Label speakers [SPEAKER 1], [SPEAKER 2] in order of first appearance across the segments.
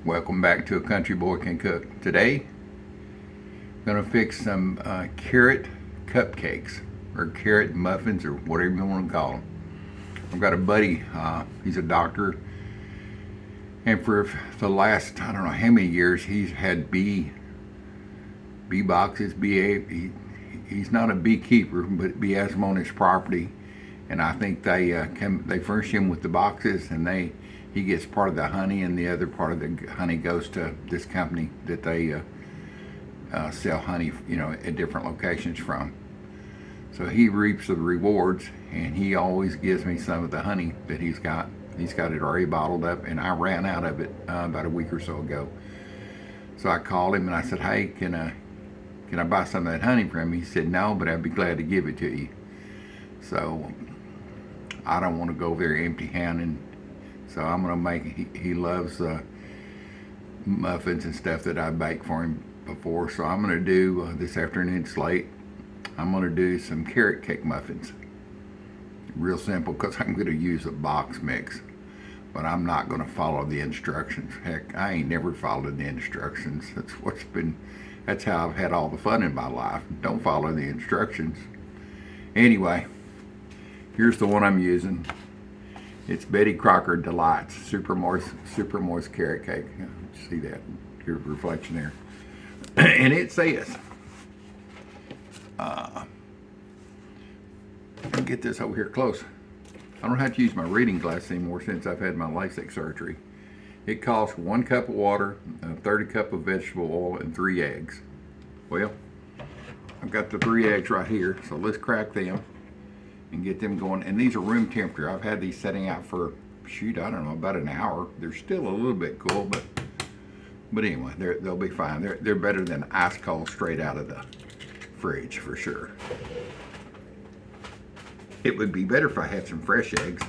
[SPEAKER 1] Welcome back to A Country Boy Can Cook. Today, I'm gonna fix some carrot cupcakes or carrot muffins or whatever you want to call them. I've got a buddy, he's a doctor, and for the last, I don't know how many years, he's had bee boxes, he's not a beekeeper, but he has them on his property, and I think they furnish him with the boxes, and he gets part of the honey, and the other part of the honey goes to this company that they sell honey, at different locations from. So he reaps the rewards, and he always gives me some of the honey that he's got. He's got it already bottled up, and I ran out of it about a week or so ago. So I called him and I said, "Hey, can I buy some of that honey from you?" He said, "No, but I'd be glad to give it to you." So I don't want to go very empty-handed. So I'm gonna make. He loves muffins and stuff that I baked for him before. So I'm gonna do this afternoon. It's late. I'm gonna do some carrot cake muffins. Real simple, because I'm gonna use a box mix, but I'm not gonna follow the instructions. Heck, I ain't never followed the instructions. That's how I've had all the fun in my life. Don't follow the instructions. Anyway, here's the one I'm using. It's Betty Crocker Delights super moist carrot cake. See that? Your reflection there. And it says, let me get this over here close. I don't have to use my reading glasses anymore since I've had my LASIK surgery. It calls for 1 cup of water, 30 cup of vegetable oil, and 3 eggs. Well, I've got the 3 eggs right here, so let's crack them and get them going. And these are room temperature. I've had these setting out for, I don't know, about an hour. They're still a little bit cool, but anyway, they'll be fine. They're better than ice cold straight out of the fridge for sure. It would be better if I had some fresh eggs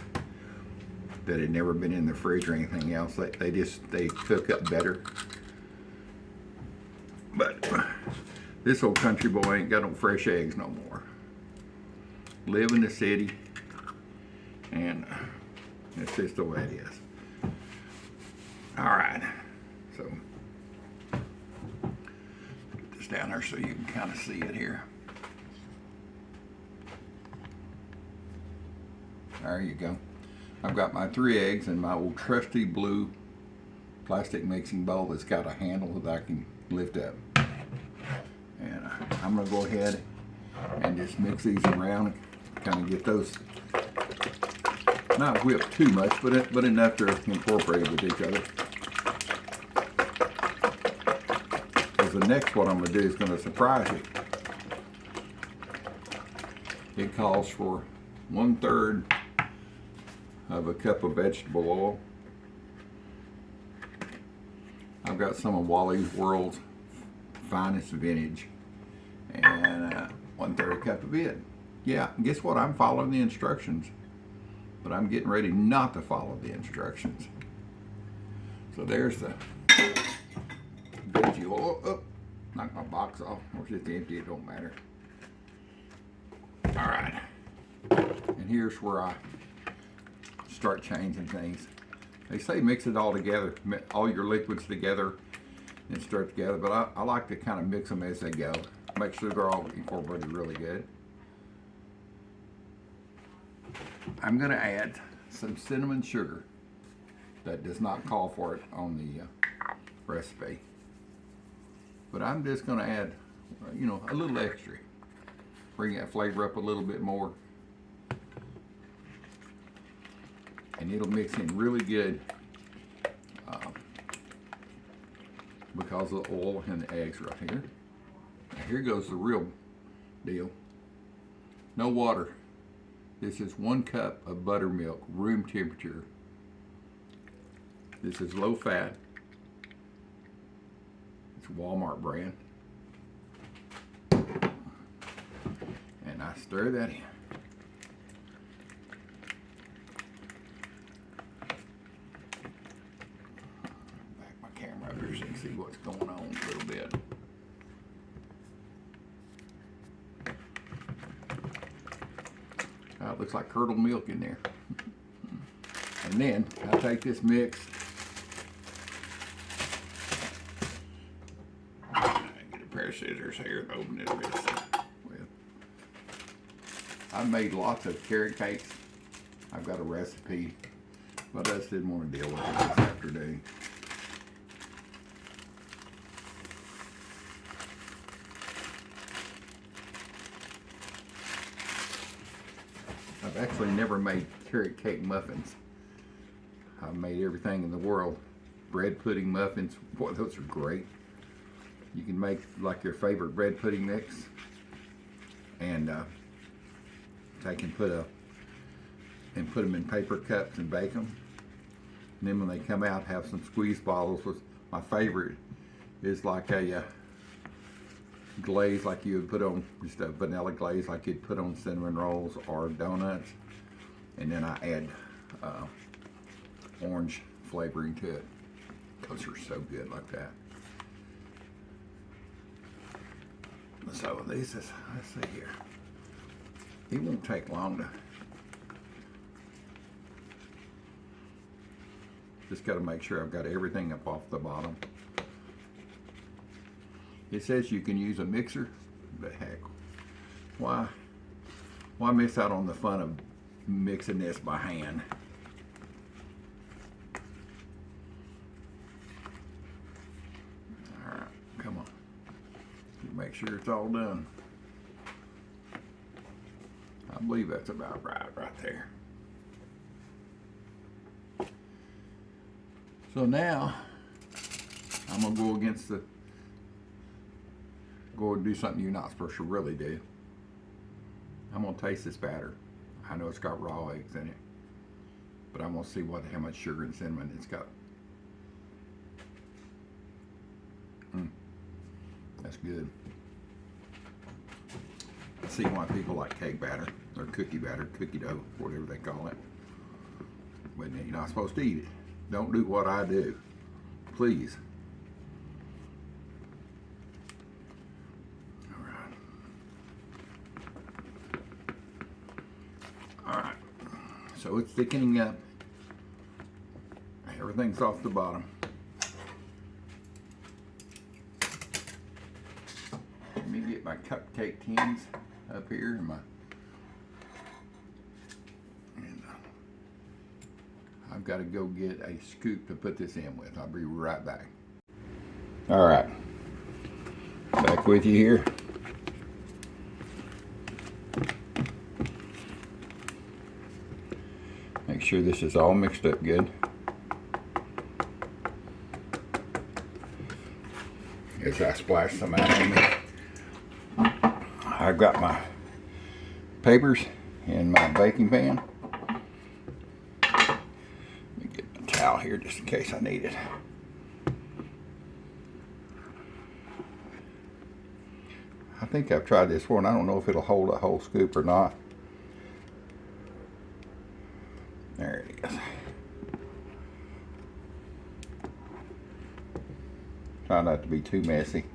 [SPEAKER 1] that had never been in the fridge or anything else. They cook up better. But this old country boy ain't got no fresh eggs no more. Live in the city, and that's just the way it is. All right, so put this down there so you can kind of see it here. There you go. I've got my 3 eggs in my old trusty blue plastic mixing bowl that's got a handle that I can lift up. And I'm going to go ahead and just mix these around and kind of get those, not whipped too much, but enough to incorporate with each other. Because the next one I'm going to do is going to surprise you. It calls for 1/3 of a cup of vegetable oil. I've got some of Wally's World's finest vintage, and 1/3 cup of it. Yeah, guess what? I'm following the instructions, but I'm getting ready not to follow the instructions. So there's the veggie oil. Oh, knock my box off. Or it's just empty, it don't matter. All right, and here's where I start changing things. They say mix it all together, all your liquids together, and stir it together, but I like to kind of mix them as they go. Make sure they're all incorporated really good. I'm going to add some cinnamon sugar. That does not call for it on the recipe, but I'm just going to add, a little extra. Bring that flavor up a little bit more, and it'll mix in really good because of the oil and the eggs right here. Now here goes the real deal. No water. This is 1 cup of buttermilk, room temperature. This is low fat. It's Walmart brand. And I stir that in. Back my camera up here so you can see what's going on a little bit. It looks like curdled milk in there. And then I take this mix pair of scissors here to open this bitch with. I've made lots of carrot cakes. I've got a recipe, but I just didn't want to deal with it this afternoon. I've actually never made carrot cake muffins. I've made everything in the world. Bread pudding muffins, boy, those are great. You can make like your favorite bread pudding mix, and take and put them in paper cups and bake them. And then when they come out, have some squeeze bottles. With my favorite is like a glaze, like you would put on, just a vanilla glaze like you'd put on cinnamon rolls or donuts, and then I add orange flavoring to it. Those are so good like that. So this is, let's see here. It won't take long to. Just got to make sure I've got everything up off the bottom. It says you can use a mixer, but heck, why miss out on the fun of mixing this by hand? All right, come on. Make sure it's all done. I believe that's about right there. So now I'm gonna go and do something you're not supposed to really do. I'm gonna taste this batter. I know it's got raw eggs in it, but I'm gonna see how much sugar and cinnamon it's got. That's good. I see why people like cake batter or cookie batter, cookie dough, whatever they call it. But you're not supposed to eat it. Don't do what I do, please. All right. So it's thickening up. Everything's off the bottom. Let me get my cupcake tins up here and I've got to go get a scoop to put this in with. I'll be right back. All right, back with you here. Make sure this is all mixed up good. As I splash some out on me. I've got my papers in my baking pan. Let me get my towel here just in case I need it. I think I've tried this one. I don't know if it'll hold a whole scoop or not. There it is. Try not to be too messy.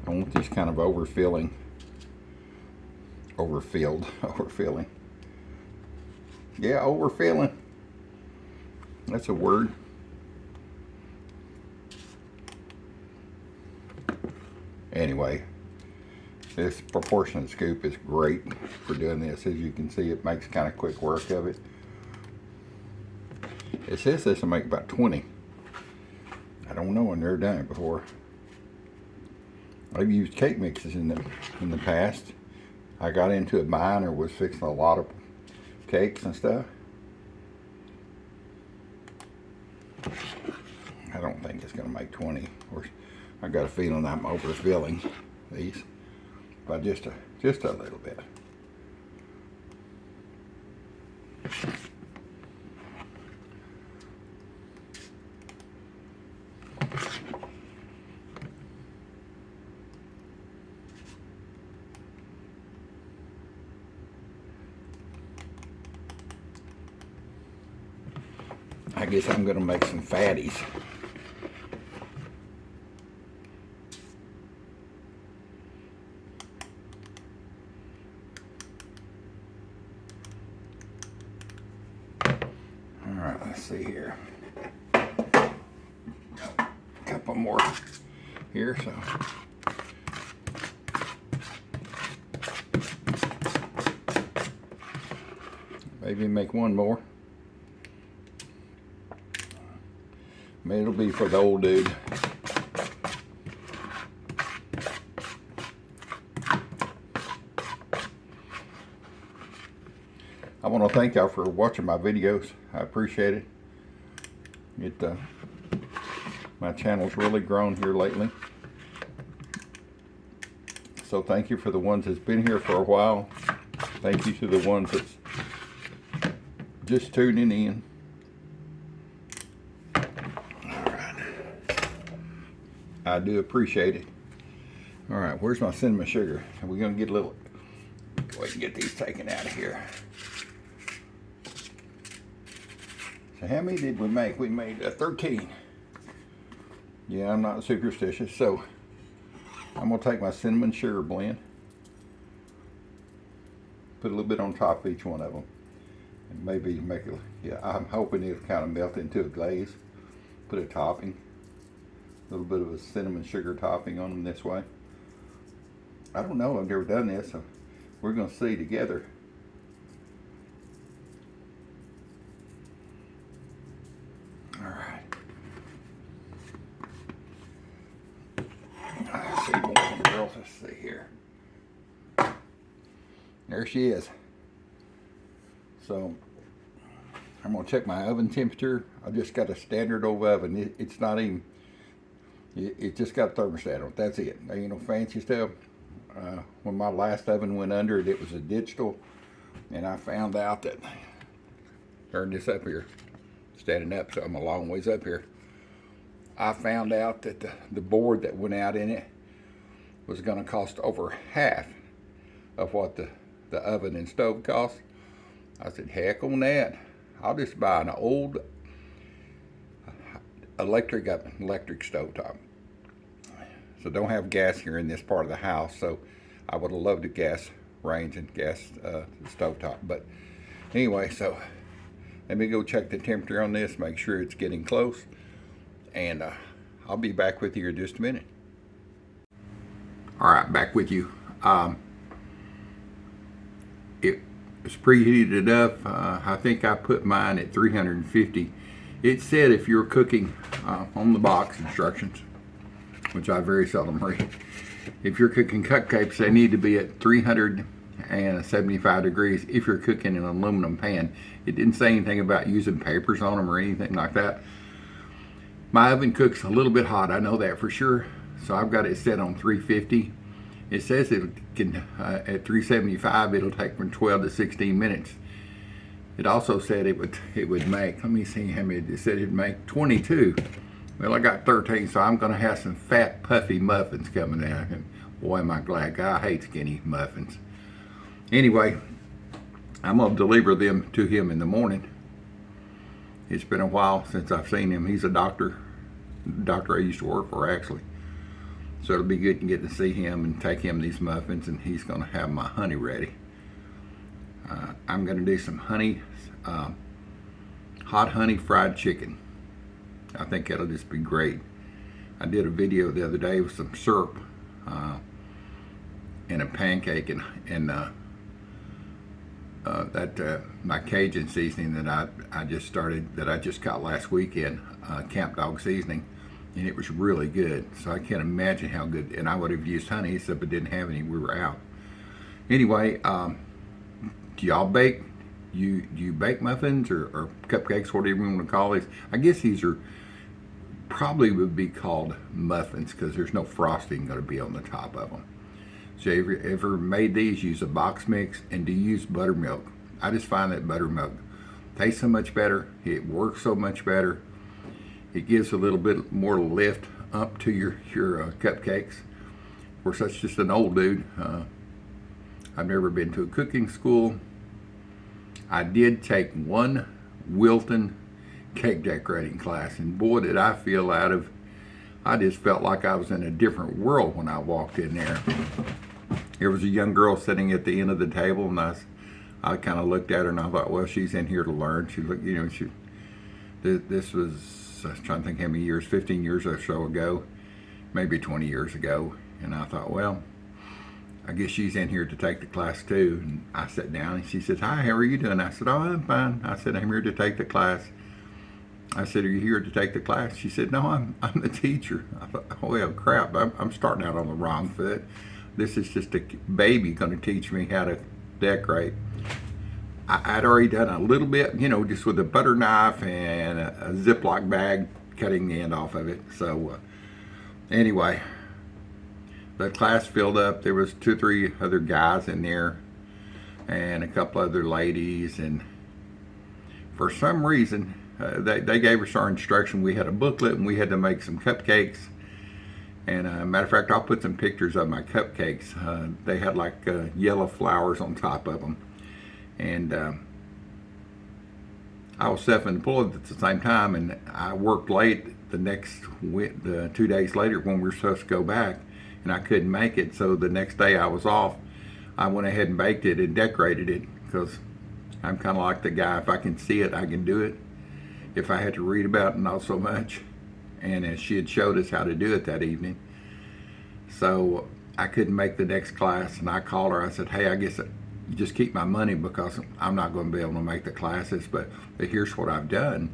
[SPEAKER 1] I want this kind of overfilling. Yeah, overfilling. That's a word. Anyway, this proportionate scoop is great for doing this. As you can see, it makes kind of quick work of it. It says this will make about 20. I don't know, I've never done it before. I've used cake mixes in the past. I got into it buying or was fixing a lot of cakes and stuff. I don't think it's going to make 20. Of course, I got a feeling I'm overfilling these by just a little bit. I guess I'm going to make some fatties. All right, let's see here. one more here, so. Maybe make one more. Maybe it'll be for the old dude. I want to thank y'all for watching my videos. I appreciate it. My channel's really grown here lately. So thank you for the ones that's been here for a while. Thank you to the ones that's just tuning in. Alright. I do appreciate it. Alright, where's my cinnamon sugar? Are we going to get a little... Go ahead and get these taken out of here. So how many did we make? We made 13. Yeah, I'm not superstitious, so I'm going to take my cinnamon sugar blend, put a little bit on top of each one of them, and maybe make it, yeah, I'm hoping it'll kind of melt into a glaze. Put a topping, a little bit of a cinnamon sugar topping on them this way. I don't know, I've never done this, so we're going to see together. Let's see here. There she is. So I'm going to check my oven temperature. I just got a standard old oven. It's not even, it just got a thermostat on it. That's it. There ain't no fancy stuff. When my last oven went under it, it was a digital, and I found out that, turn this up here, standing up, so I'm a long ways up here. I found out that the board that went out in it was going to cost over half of what the oven and stove cost. I said, heck on that. I'll just buy an old electric stovetop. So don't have gas here in this part of the house, so I would have loved a gas range and gas stovetop. But anyway, so let me go check the temperature on this, make sure it's getting close, and I'll be back with you in just a minute. All right, back with you. It's preheated enough. I think I put mine at 350. It said if you're cooking on the box instructions, which I very seldom read, if you're cooking cupcakes, they need to be at 375 degrees if you're cooking in an aluminum pan. It didn't say anything about using papers on them or anything like that. My oven cooks a little bit hot, I know that for sure. So I've got it set on 350. It says it can, at 375, it'll take from 12 to 16 minutes. It also said it would make, let me see how many, it said it'd make 22. Well, I got 13, so I'm gonna have some fat, puffy muffins coming out. And boy, am I glad. I hate skinny muffins. Anyway, I'm gonna deliver them to him in the morning. It's been a while since I've seen him. He's a doctor I used to work for, actually. So it'll be good to get to see him and take him these muffins, and he's gonna have my honey ready. I'm gonna do some honey, hot honey fried chicken. I think that'll just be great. I did a video the other day with some syrup and a pancake and my Cajun seasoning that I just started, that I just got last weekend, Camp Dog seasoning, and it was really good. So I can't imagine how good. And I would have used honey, except it didn't have any. We were out. Anyway, do y'all bake? You bake muffins or cupcakes, whatever you want to call these? I guess these are probably would be called muffins because there's no frosting going to be on the top of them. So ever made these? Use a box mix, and do you use buttermilk? I just find that buttermilk tastes so much better. It works so much better. It gives a little bit more lift up to your cupcakes. Of course, that's just an old dude. I've never been to a cooking school. I did take one Wilton cake decorating class, and boy, did I feel I just felt like I was in a different world when I walked in there. There was a young girl sitting at the end of the table, and I kind of looked at her and I thought, well, she's in here to learn. She looked, this was I was trying to think how many years, 15 years or so ago, maybe 20 years ago. And I thought, well, I guess she's in here to take the class too. And I sat down and she says, hi, how are you doing? I said, oh, I'm fine. I said, I'm here to take the class. I said, are you here to take the class? She said, no, I'm the teacher. I thought, oh, well, crap, I'm starting out on the wrong foot. This is just a baby going to teach me how to decorate. I'd already done a little bit, you know, just with a butter knife and a Ziploc bag, cutting the end off of it. So anyway, the class filled up. There was 2 or 3 other guys in there and a couple other ladies. And for some reason, they gave us our instruction. We had a booklet and we had to make some cupcakes. And matter of fact, I'll put some pictures of my cupcakes. They had like yellow flowers on top of them. And I was self-employed at the same time, and I worked late the 2 days later when we were supposed to go back, and I couldn't make it. So the next day I was off. I went ahead and baked it and decorated it, because I'm kind of like the guy, if I can see it, I can do it. If I had to read about it, not so much. And she had showed us how to do it that evening. So I couldn't make the next class, and I called her. I said, hey, I guess you just keep my money because I'm not going to be able to make the classes, but here's what I've done.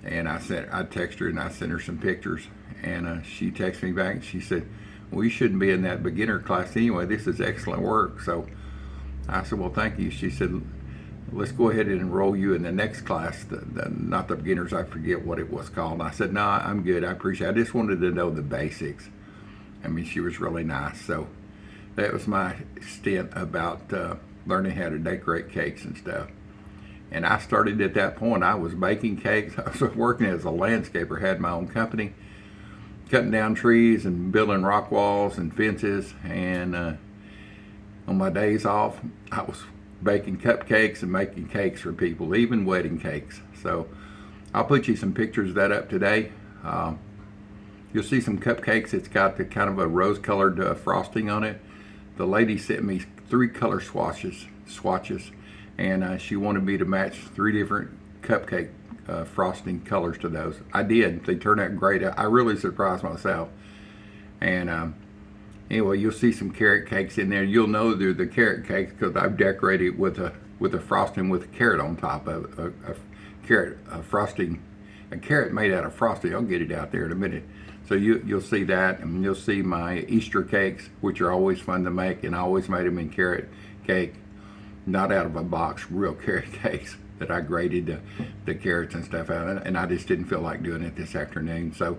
[SPEAKER 1] And I texted her and I sent her some pictures, and she texted me back and she said, well, you shouldn't be in that beginner class anyway. This is excellent work. So I said, well, thank you. She said, let's go ahead and enroll you in the next class, not the beginners, I forget what it was called. And I said, no, I'm good, I appreciate it. I just wanted to know the basics. I mean, she was really nice. So that was my stint about learning how to decorate cakes and stuff. And I started at that point. I was baking cakes. I was working as a landscaper, had my own company, cutting down trees and building rock walls and fences. And on my days off, I was baking cupcakes and making cakes for people, even wedding cakes. So I'll put you some pictures of that up today. You'll see some cupcakes. It's got the kind of a rose-colored frosting on it. The lady sent me 3 color swatches, and she wanted me to match 3 different cupcake frosting colors to those. I did. They turned out great. I really surprised myself. And anyway, you'll see some carrot cakes in there. You'll know they're the carrot cakes because I've decorated with a frosting with a carrot on top of it. A carrot made out of frosting. I'll get it out there in a minute. So you'll see that, and you'll see my Easter cakes, which are always fun to make, and I always made them in carrot cake, not out of a box, real carrot cakes that I grated the carrots and stuff out, and I just didn't feel like doing it this afternoon. So,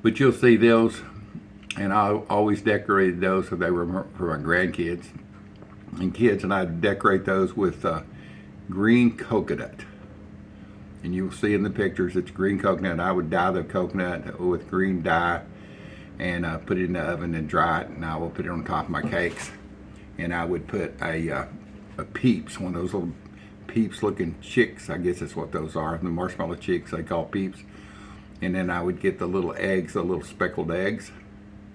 [SPEAKER 1] but you'll see those, and I always decorated those so they were for my grandkids and kids, and I decorate those with green coconut. And you'll see in the pictures it's green coconut. I would dye the coconut with green dye and put it in the oven and dry it, and I will put it on top of my cakes. And I would put a Peeps, one of those little Peeps looking chicks, I guess that's what those are, the marshmallow chicks they call Peeps. And then I would get the little eggs, the little speckled eggs,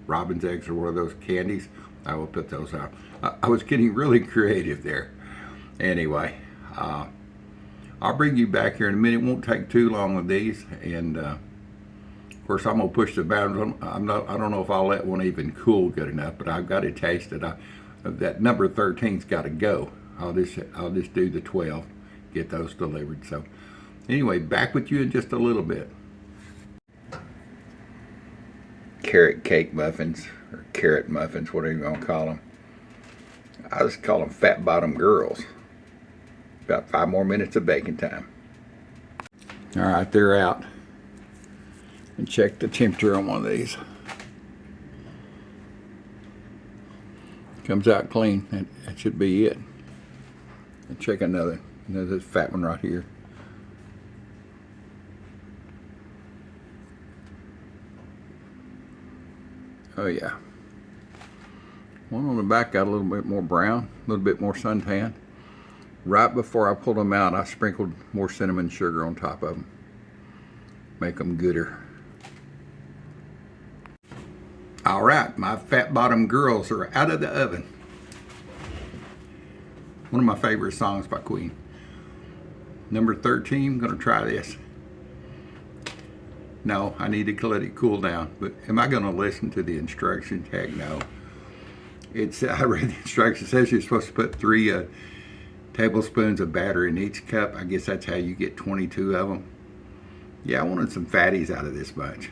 [SPEAKER 1] robin's eggs or one of those candies. I will put those out. I was getting really creative there. Anyway, I'll bring you back here in a minute. It won't take too long with these, and of course I'm gonna push the boundaries. I don't know if I'll let one even cool good enough, but I've got to taste it. That number 13's got to go. I'll just do the 12, get those delivered. So anyway, back with you in just a little bit. Carrot cake muffins, or carrot muffins, whatever you want to call them. I just call them fat bottom girls. About 5 more minutes of baking time. All right, they're out. And check the temperature on one of these. Comes out clean. That should be it. And check another fat one right here. Oh yeah. One on the back got a little bit more brown, a little bit more suntan. Right before I pulled them out, I sprinkled more cinnamon sugar on top of them. Make them gooder. All right, my fat bottom girls are out of the oven. One of my favorite songs by Queen. Number 13, I'm gonna try this. No, I need to let it cool down. But am I going to listen to the instructions? Heck no. I read the instructions. It says you're supposed to put 3 tablespoons of batter in each cup. I guess that's how you get 22 of them. Yeah, I wanted some fatties out of this bunch.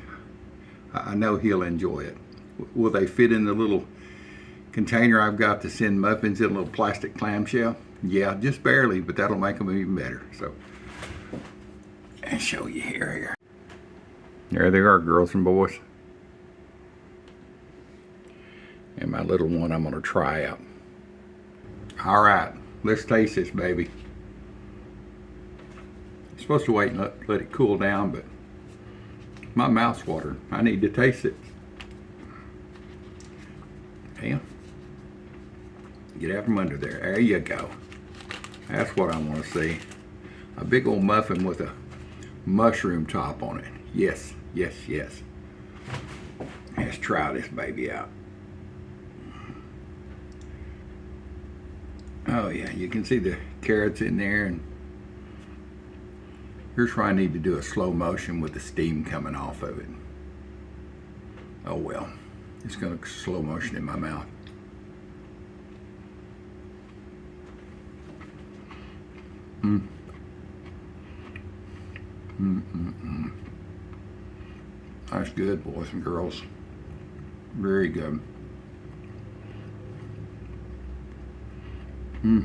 [SPEAKER 1] I know he'll enjoy it. Will they fit in the little container I've got to send muffins in, a little plastic clamshell? Yeah, just barely, but that'll make them even better. So, I'll show you here. There they are, girls and boys. And my little one I'm going to try out. All right, let's taste this baby. I'm supposed to wait and let it cool down, but my mouth's watering. I need to taste it. Damn. Get out from under there. There you go. That's what I want to see. A big old muffin with a mushroom top on it. Yes, yes, yes. Let's try this baby out. Oh yeah, you can see the carrots in there, and here's where I need to do a slow motion with the steam coming off of it. Oh well, it's going to slow motion in my mouth. That's good, boys and girls. Very good. Well,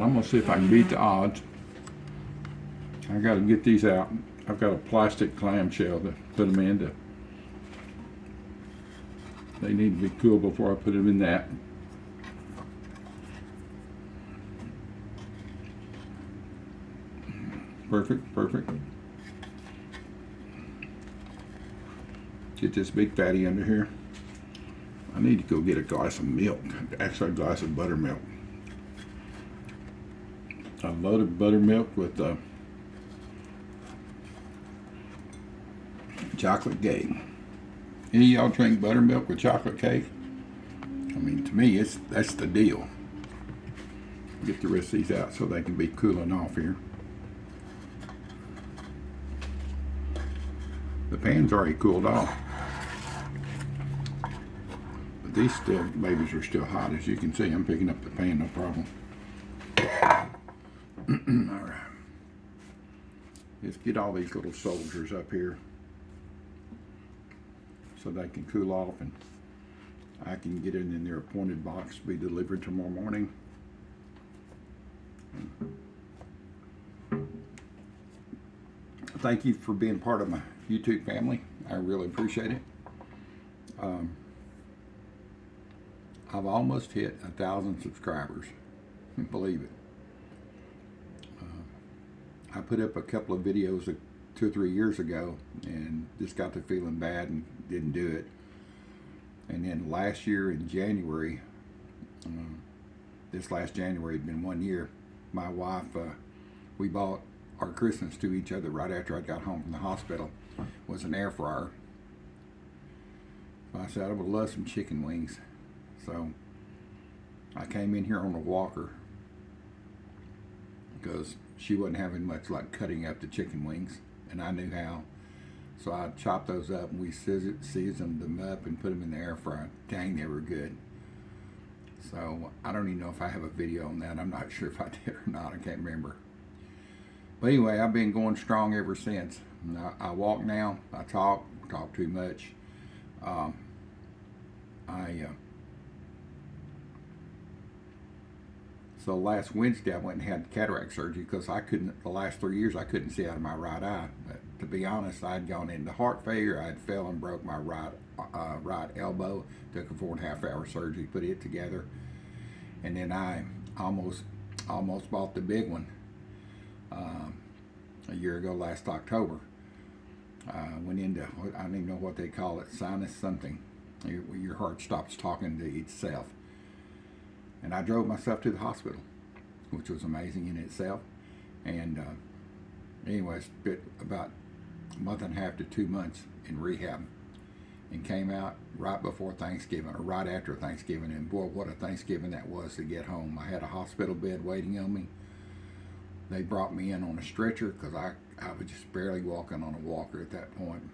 [SPEAKER 1] I'm gonna see if I can beat the odds. I gotta get these out. I've got a plastic clamshell to put them into. They need to be cool before I put them in that. Perfect, perfect. Get this big fatty under here. I need to go get a glass of milk, actually a glass of buttermilk. A loaded buttermilk with chocolate cake. Any of y'all drink buttermilk with chocolate cake? I mean, to me, that's the deal. Get the rest of these out so they can be cooling off here. The pan's already cooled off. But these babies are still hot. As you can see, I'm picking up the pan, no problem. All right. Let's get all these little soldiers up here so they can cool off, and I can get it in their appointed box to be delivered tomorrow morning. Thank you for being part of my YouTube family. I really appreciate it. I've almost hit 1,000 subscribers. Believe it. I put up a couple of videos 2 or 3 years ago and just got to feeling bad and didn't do it. And then last year in January, this last January had been 1 year, my wife, we bought our Christmas to each other right after I got home from the hospital. Was an air fryer. So I said I would love some chicken wings. So I came in here on a walker because she wasn't having much luck cutting up the chicken wings, and I knew how. So I chopped those up and we seasoned them up and put them in the air fryer. Dang, they were good. So I don't even know if I have a video on that. I'm not sure if I did or not. I can't remember. But anyway, I've been going strong ever since. I walk now. I talk too much. So last Wednesday I went and had cataract surgery because the last 3 years I couldn't see out of my right eye. But to be honest, I'd gone into heart failure. I'd fell and broke my right elbow. Took a 4.5 hour surgery, put it together. And then I almost bought the big one a year ago, last October. Went into, I don't even know what they call it, sinus something. Your heart stops talking to itself. And I drove myself to the hospital, which was amazing in itself. And anyways, about a month and a half to 2 months in rehab.
[SPEAKER 2] and came out right before Thanksgiving or right after Thanksgiving. And boy, what a Thanksgiving that was to get home. I had a hospital bed waiting on me. They brought me in on a stretcher because I was just barely walking on a walker at that point.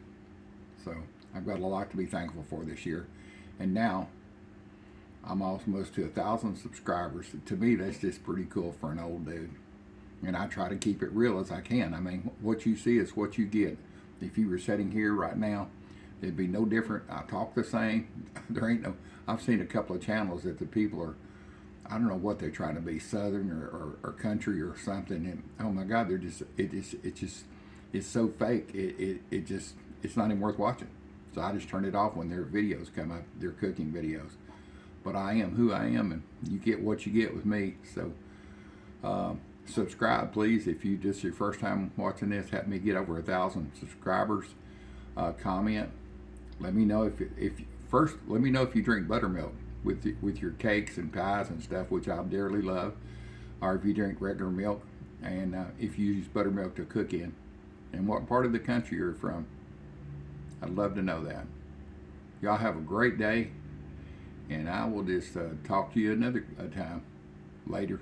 [SPEAKER 2] So I've got a lot to be thankful for this year. And now I'm almost to 1,000 subscribers. To me, that's just pretty cool for an old dude. And I try to keep it real as I can. I mean, what you see is what you get. If you were sitting here right now, it'd be no different. I talk the same. There ain't no. I've seen a couple of channels that the people are, I don't know what they're trying to be, Southern or country or something. And oh my God, they're just it's so fake. It's not even worth watching. So I just turn it off when their videos come up, their cooking videos. But I am who I am, and you get what you get with me. So subscribe, please. If you just your first time watching this, help me get over 1,000 subscribers. Comment. Let me know if first. Let me know if you drink buttermilk with your cakes and pies and stuff, which I dearly love, or if you drink regular milk, and if you use buttermilk to cook in, and what part of the country you're from. I'd love to know that. Y'all have a great day, and I will just talk to you another time later.